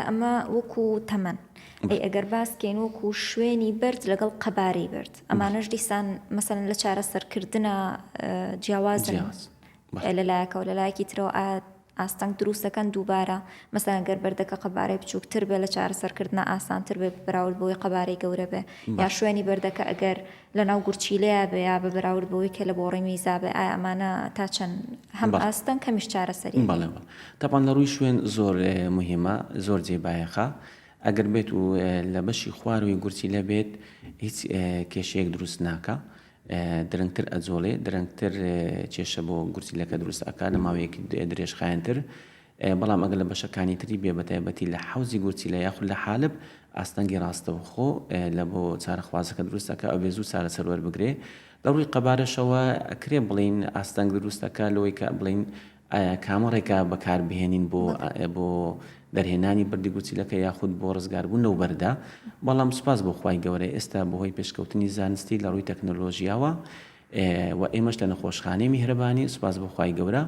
ئەمە وەکو تەمەن ئەی ئەگەر باسکەین وەکو شوێنی برد لەگەڵ قەبارەی برد ئەمانەش دیسان مەسەڵەن لە چارەسەرکردنە جیاوازن لەلایەکە و لەلایەکی ترەوە ئاستەنگ دروستەکەن دووبارە مەسەڵەن گەر بەردەکە قەبارەی بچووکتر بێ لە چارەسەرکردنە ئاسانتر بێ بەراورد بەوەی قەبارەی گەورە بێ یا شوێنی بەردەکە ئەگەر لە ناو گورچیلەیە بێ یا بە بەراورد بەوەی کە لە بۆ ڕێمیزا بێ ئایا ئەمانە تا چەند هەم ئاستەن کەمیش چارەسەری تاپان لە ڕووی شوێن زۆر مهمە زۆر جێبایەخە ئەگەر بێت و لە بەشی خواروی گورچیلە بێت هیچ کێشەیەک دروست ناکە درەنگتر ئەجۆڵێ درەنگتر کێشە بۆ گورچیلەکە دروست ئەکات لە ماوەیەکی درێژخایەنتر بەڵام ئەگەر لە بەشەکانی تری بێ بەتایبەتی لە حەوزی گورچیلە یاخود لە حالب ئاستەنگی ڕاستەوخۆ لە بۆ چارەخوازەکە دروستەکە ئەوێ زوو چارەسەر وەربگرێ لە ڕووی قەبارەشەوە ئەکرێ بڵین ئاستەنگ دروستەکە لەوەی کە بڵین کامەڕێکە بەکاربهێنین بۆ دەرهێنانی بردی گورچیلەکە یاخود بۆ ڕزگاربوون لەو بەردا بەڵام سوپاس بۆ خوای گەورە ئێستا بەهۆی پێشکەوتنی زانستی لە ڕووی تەکنۆلۆژیاوە و ئێمەش لە نەخۆشخانەی میهرەبانی سوپاس بۆ خوای گەورە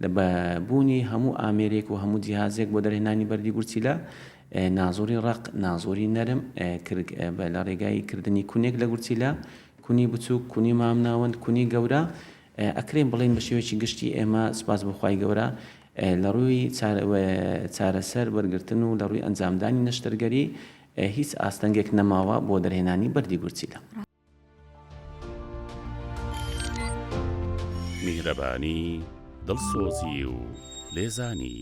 لە بەبوونی هەموو ئامێرێک و هەموو جیهازێک بۆ دەرهێنانی بەردی گورچیلە نازۆری ڕق نازۆری نەرم لە ڕێگای کردنی کونێک لە گورچیلە کونی بچووک کونی مامناوەند کونی گەورە ئەکرێن بڵین بە شێوەیەکی گشتی ئێمە سوپاس بۆ خوای گەورە لە ڕووی چارەسەر وەرگرتن و لە ڕووی ئەنجامدانی نەشتەرگەری هیچ ئاستەنگێک نەماوە بۆ دەرهێنانی بەردی گورچیلە. میهرەبانی دڵسۆزی و لێزانی